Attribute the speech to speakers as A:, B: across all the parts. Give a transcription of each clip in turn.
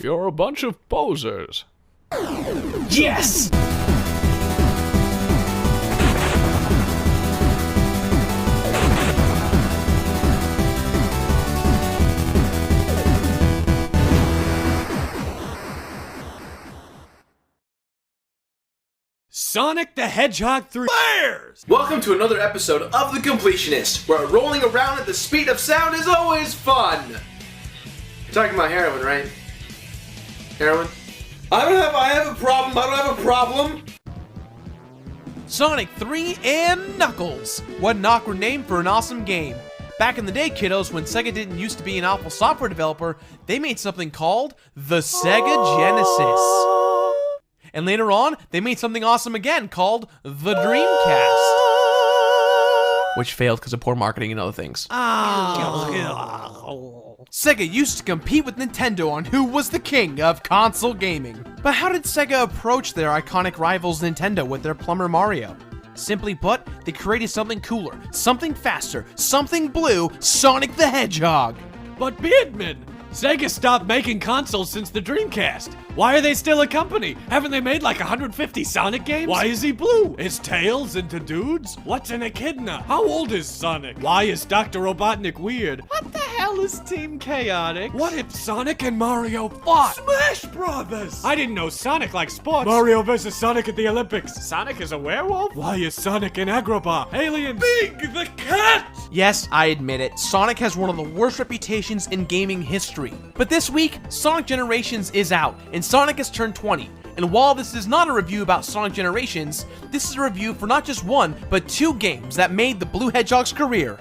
A: You're a bunch of posers.
B: Yes!
C: Sonic the Hedgehog 3 Bears!
D: Welcome to another episode of The Completionist, where rolling around at the speed of sound is always fun. You're talking about heroin, right? Heroin? I have a problem.
B: Sonic 3 and Knuckles! What an awkward name for an awesome game. Back in the day, kiddos, when Sega didn't used to be an awful software developer, they made something called the Sega Genesis. And later on, they made something awesome again called the Dreamcast. Which failed because of poor marketing and other things. Sega used to compete with Nintendo on who was the king of console gaming. But how did Sega approach their iconic rivals Nintendo with their plumber Mario? Simply put, they created something cooler, something faster, something blue, Sonic the Hedgehog.
C: But Beardman, Sega stopped making consoles since the Dreamcast. Why are they still a company? Haven't they made like 150 Sonic games? Why is he blue? Is Tails into dudes? What's an echidna? How old is Sonic? Why is Dr. Robotnik weird? What the hell is Team Chaotic? What if Sonic and Mario fought? Smash Brothers! I didn't know Sonic liked sports. Mario versus Sonic at the Olympics. Sonic is a werewolf? Why is Sonic in Agrabah? Aliens! Big the cat!
B: Yes, I admit it, Sonic has one of the worst reputations in gaming history. But this week, Sonic Generations is out, and Sonic has turned 20. And while this is not a review about Sonic Generations, this is a review for not just one, but two games that made the Blue Hedgehog's career.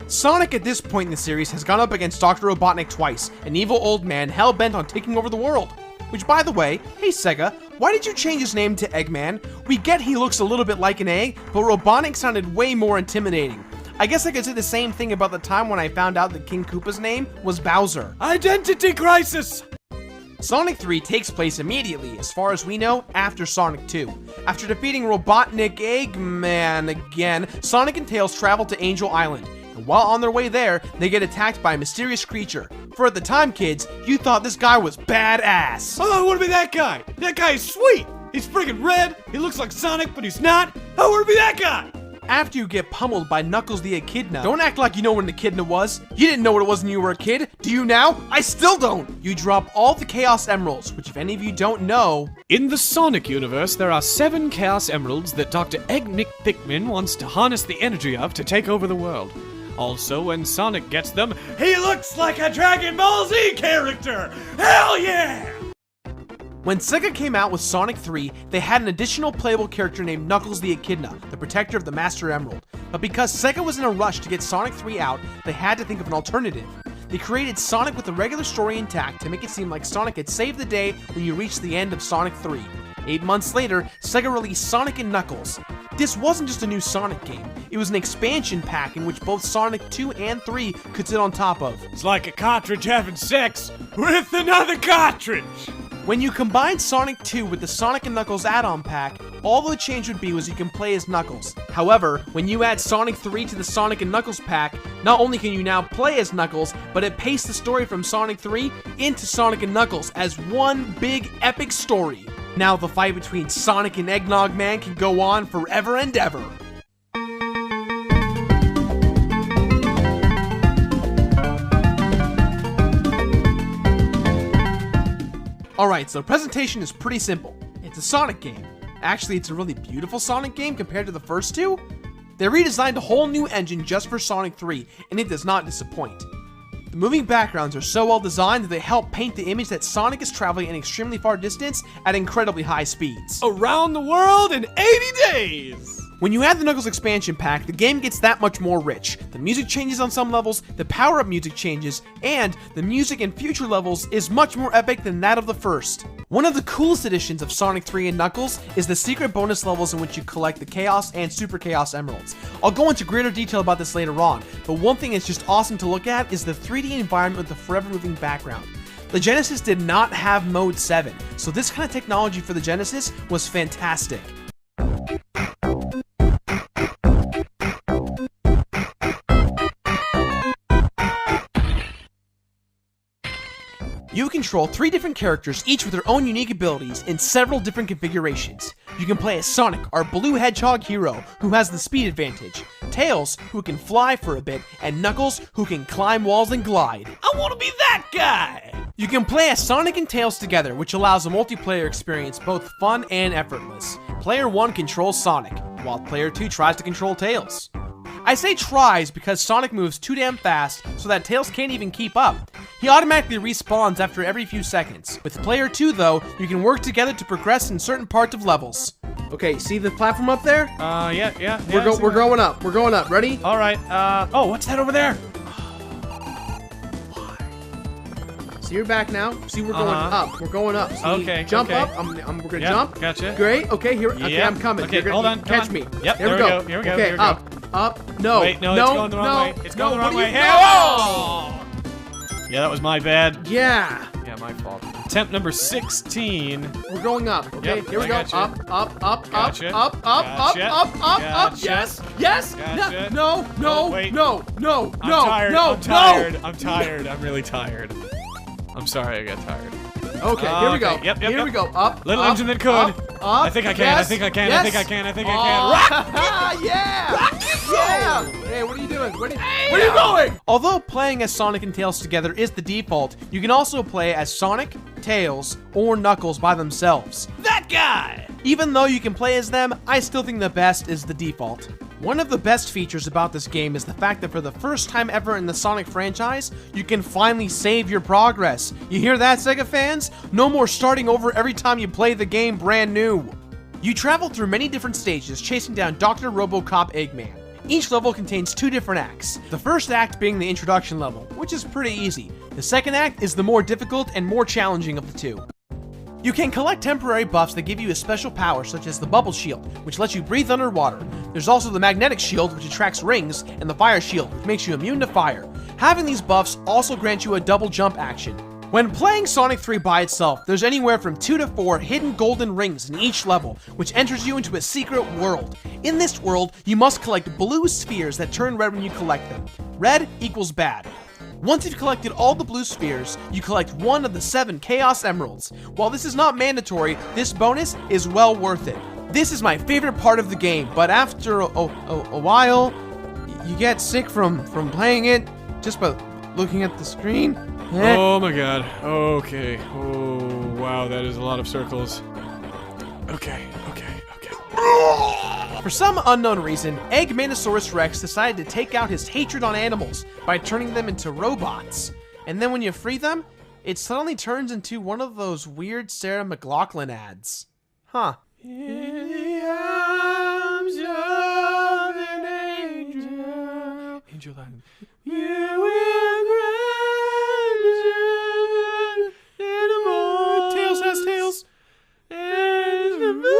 B: Sonic at this point in the series has gone up against Dr. Robotnik twice, an evil old man hell-bent on taking over the world. Which, by the way, hey Sega, why did you change his name to Eggman? We get he looks a little bit like an egg, but Robotnik sounded way more intimidating. I guess I could say the same thing about the time when I found out that King Koopa's name was Bowser.
C: Identity crisis!
B: Sonic 3 takes place immediately, as far as we know, after Sonic 2. After defeating Robotnik Eggman again, Sonic and Tails travel to Angel Island. And while on their way there, they get attacked by a mysterious creature. For at the time, kids, you thought this guy was badass.
C: Oh, I want to be that guy. That guy is sweet. He's friggin' red. He looks like Sonic, but he's not. I want to be that guy.
B: After you get pummeled by Knuckles the Echidna, don't act like you know what an echidna was. You didn't know what it was when you were a kid. Do you now? I still don't. You drop all the Chaos Emeralds, which if any of you don't know...
C: In the Sonic universe, there are 7 Chaos Emeralds that Dr. Eggnick Thickman wants to harness the energy of to take over the world. Also, when Sonic gets them, he looks like a Dragon Ball Z character! Hell yeah!
B: When Sega came out with Sonic 3, they had an additional playable character named Knuckles the Echidna, the protector of the Master Emerald. But because Sega was in a rush to get Sonic 3 out, they had to think of an alternative. They created Sonic with the regular story intact to make it seem like Sonic had saved the day when you reached the end of Sonic 3. 8 months later, Sega released Sonic and Knuckles. This wasn't just a new Sonic game, it was an expansion pack in which both Sonic 2 and 3 could sit on top of.
C: It's like a cartridge having sex with another cartridge!
B: When you combine Sonic 2 with the Sonic and Knuckles add-on pack, all the change would be was you can play as Knuckles. However, when you add Sonic 3 to the Sonic and Knuckles pack, not only can you now play as Knuckles, but it pastes the story from Sonic 3 into Sonic and Knuckles as one big epic story. Now the fight between Sonic and Eggnog Man can go on forever and ever. Alright, so the presentation is pretty simple. It's a Sonic game. Actually, it's a really beautiful Sonic game compared to the first two. They redesigned a whole new engine just for Sonic 3, and it does not disappoint. The moving backgrounds are so well designed that they help paint the image that Sonic is traveling an extremely far distance at incredibly high speeds.
C: Around the world in 80 days!
B: When you add the Knuckles expansion pack, the game gets that much more rich. The music changes on some levels, the power-up music changes, and the music in future levels is much more epic than that of the first. One of the coolest additions of Sonic 3 and Knuckles is the secret bonus levels in which you collect the Chaos and Super Chaos Emeralds. I'll go into greater detail about this later on, but one thing that's just awesome to look at is the 3D environment with the forever moving background. The Genesis did not have Mode 7, so this kind of technology for the Genesis was fantastic. control 3 different characters, each with their own unique abilities in several different configurations. You can play as Sonic, our blue hedgehog hero, who has the speed advantage, Tails, who can fly for a bit, and Knuckles, who can climb walls and glide.
C: I want to be that guy!
B: You can play as Sonic and Tails together, which allows a multiplayer experience both fun and effortless. Player 1 controls Sonic, while Player 2 tries to control Tails. I say tries because Sonic moves too damn fast so that Tails can't even keep up. He automatically respawns after every few seconds. With Player 2 though, you can work together to progress in certain parts of levels. Okay, see the platform up there?
C: Yeah.
B: We're going up. We're going up. Ready?
C: All right. Oh, what's that over there?
B: See, you're back now. See, we're going up. We're going up. See,
C: Okay,
B: jump
C: okay.
B: up. We're gonna jump.
C: Gotcha.
B: Great. Okay, here. Okay,
C: Yep.
B: I'm coming.
C: Okay,
B: You're gonna
C: hold on,
B: catch
C: come
B: me.
C: on. Yep,
B: There we
C: there we
B: go.
C: go, here we go,
B: Okay,
C: here we go.
B: up. No.
C: Wait, no, it's going the wrong way. It's going the wrong way.
B: No.
C: Oh! Yeah, that was my bad.
B: Yeah.
C: Yeah, my fault. Attempt number 16.
B: We're going up. Okay,
C: Yep,
B: here we
C: I
B: go.
C: gotcha.
B: Up.
C: Gotcha.
B: Up.
C: Gotcha.
B: Yes.
C: Gotcha.
B: No.
C: Oh, wait.
B: No.
C: I'm tired. I'm really tired. I'm sorry, I got tired.
B: Okay, here we go.
C: Okay, yep.
B: Here we go. Up.
C: Little
B: up,
C: engine that could.
B: Up.
C: I think I can.
B: Yes,
C: I think I can.
B: yes.
C: I think I can. I think I can.
B: Yeah. Hey, what are you doing? Where are you going? Although playing as Sonic and Tails together is the default, you can also play as Sonic, Tails, or Knuckles by themselves.
C: That guy!
B: Even though you can play as them, I still think the best is the default. One of the best features about this game is the fact that for the first time ever in the Sonic franchise, you can finally save your progress. You hear that, Sega fans? No more starting over every time you play the game brand new. You travel through many different stages, chasing down Dr. Robocop Eggman. Each level contains 2 different acts, the first act being the introduction level, which is pretty easy. The second act is the more difficult and more challenging of the 2. You can collect temporary buffs that give you a special power, such as the Bubble Shield, which lets you breathe underwater. There's also the Magnetic Shield, which attracts rings, and the Fire Shield, which makes you immune to fire. Having these buffs also grants you a double jump action. When playing Sonic 3 by itself, there's anywhere from 2 to 4 hidden golden rings in each level, which enters you into a secret world. In this world, you must collect blue spheres that turn red when you collect them. Red equals bad. Once you've collected all the blue spheres, you collect 1 of the 7 Chaos Emeralds. While this is not mandatory, this bonus is well worth it. This is my favorite part of the game, but after a while, you get sick from playing it just by looking at the screen.
C: Oh my god. Okay. Oh, wow, that is a lot of circles. Okay.
B: For some unknown reason, Eggmanosaurus Rex decided to take out his hatred on animals by turning them into robots. And then when you free them, it suddenly turns into one of those weird Sarah McLachlan ads. Huh. In the arms of an angel.
C: Angel Island.
B: You will grant animal. Tails has tails. And the birds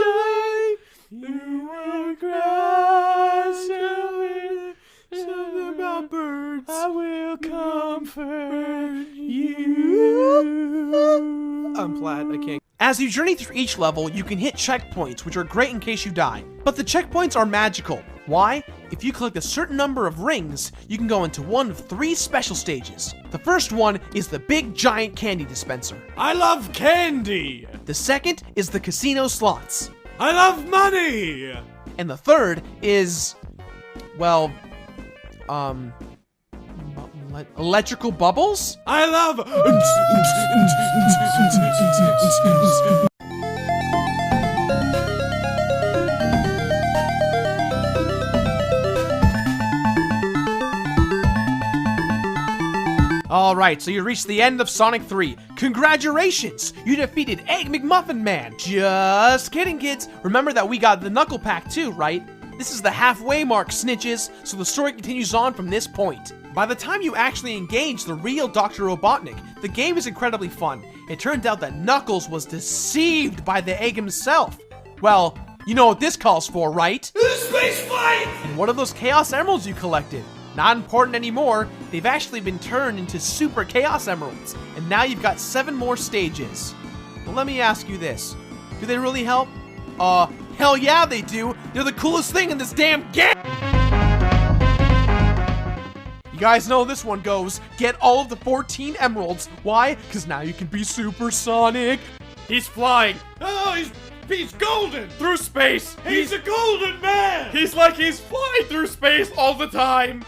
B: die. You will grant something about birds. I will comfort you. I'm flat. I can't. As you journey through each level, you can hit checkpoints, which are great in case you die. But the checkpoints are magical. Why? If you collect a certain number of rings, you can go into one of 3 special stages. The first one is the big giant candy dispenser.
C: I love candy!
B: The second is the casino slots.
C: I love money!
B: And the third is, well, electrical bubbles?
C: I love...
B: Alright, so you reached the end of Sonic 3. Congratulations! You defeated Egg McMuffin Man! Just kidding, kids! Remember that we got the Knuckle Pack too, right? This is the halfway mark, snitches, so the story continues on from this point. By the time you actually engage the real Dr. Robotnik, the game is incredibly fun. It turned out that Knuckles was deceived by the egg himself. Well, you know what this calls for, right?
C: Space fight!
B: And what are those Chaos Emeralds you collected? Not important anymore, they've actually been turned into Super Chaos Emeralds, and now you've got 7 more stages. But let me ask you this, do they really help? Hell yeah they do! They're the coolest thing in this damn game! You guys know this one goes. Get all of the 14 emeralds. Why? Because now you can be Super Sonic.
C: He's flying. Oh, he's golden through space. He's a golden man. He's flying through space all the time.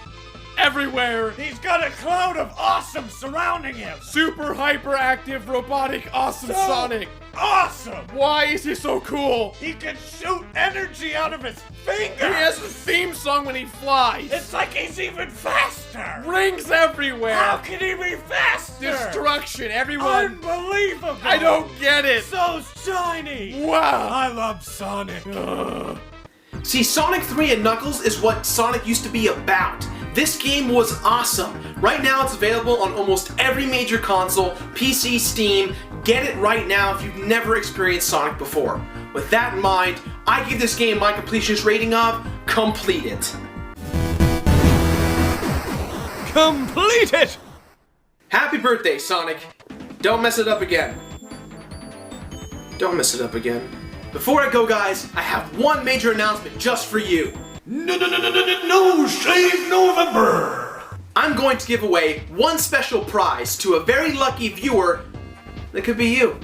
C: Everywhere. He's got a cloud of awesome surrounding him. Super hyperactive, robotic, awesome Sonic. Awesome! Why is he so cool? He can shoot energy out of his finger! He has a theme song when he flies! It's like he's even faster! Rings everywhere! How can he be faster? Destruction, everyone! Unbelievable! I don't get it! So shiny! Wow! I love Sonic!
D: See, Sonic 3 and Knuckles is what Sonic used to be about. This game was awesome. Right now it's available on almost every major console, PC, Steam. Get it right now if you've never experienced Sonic before. With that in mind, I give this game my completionist rating of completed.
C: Completed!
D: Happy birthday, Sonic. Don't mess it up again. Don't mess it up again. Before I go, guys, I have one major announcement just for you.
C: No Shave November!
D: I'm going to give away one special prize to a very lucky viewer. That could be you.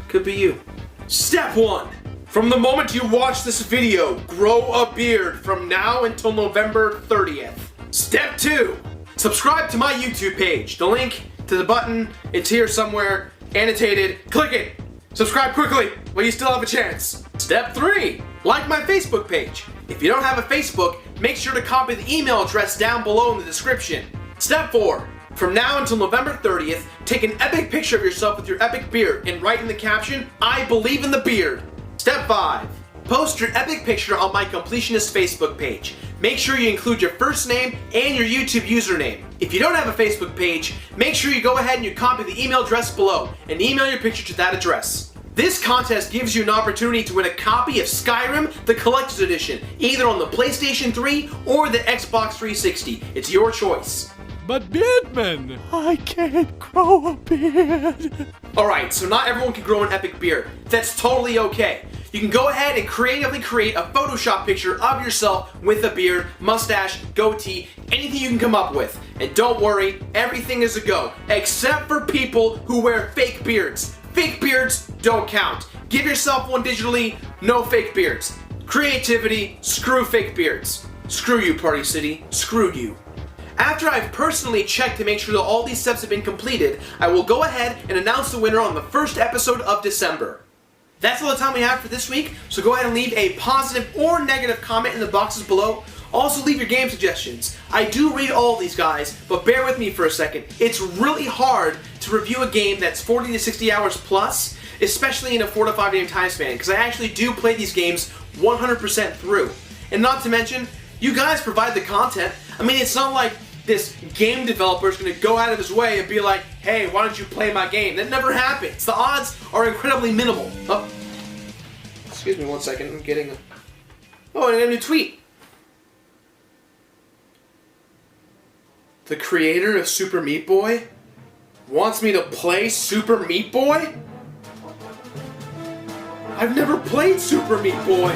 D: Could be you. Step 1. From the moment you watch this video, grow a beard from now until November 30th. Step 2. Subscribe to my YouTube page. The link to the button, it's here somewhere, annotated. Click it. Subscribe quickly while you still have a chance. Step 3. Like my Facebook page. If you don't have a Facebook, make sure to copy the email address down below in the description. Step 4. From now until November 30th, take an epic picture of yourself with your epic beard and write in the caption, "I believe in the beard." Step 5. Post your epic picture on my Completionist Facebook page. Make sure you include your first name and your YouTube username. If you don't have a Facebook page, make sure you go ahead and you copy the email address below and email your picture to that address. This contest gives you an opportunity to win a copy of Skyrim, the Collector's Edition, either on the PlayStation 3 or the Xbox 360. It's your choice.
C: But Beardman, I can't grow a beard.
D: Alright, so not everyone can grow an epic beard. That's totally okay. You can go ahead and creatively create a Photoshop picture of yourself with a beard, mustache, goatee, anything you can come up with. And don't worry, everything is a go, except for people who wear fake beards. Fake beards don't count. Give yourself one digitally, no fake beards. Creativity, screw fake beards. Screw you, Party City, screw you. After I've personally checked to make sure that all these steps have been completed, I will go ahead and announce the winner on the first episode of December. That's all the time we have for this week, so go ahead and leave a positive or negative comment in the boxes below. Also leave your game suggestions. I do read all of these, guys, but bear with me for a second. It's really hard to review a game that's 40 to 60 hours plus, especially in a 4 to 5 day time span, because I actually do play these games 100% through. And not to mention, you guys provide the content. I mean, it's not like this game developer is going to go out of his way and be like, hey, why don't you play my game? That never happens. The odds are incredibly minimal. Oh, excuse me one second. I'm getting a... Oh, and a new tweet. The creator of Super Meat Boy wants me to play Super Meat Boy? I've never played Super Meat Boy.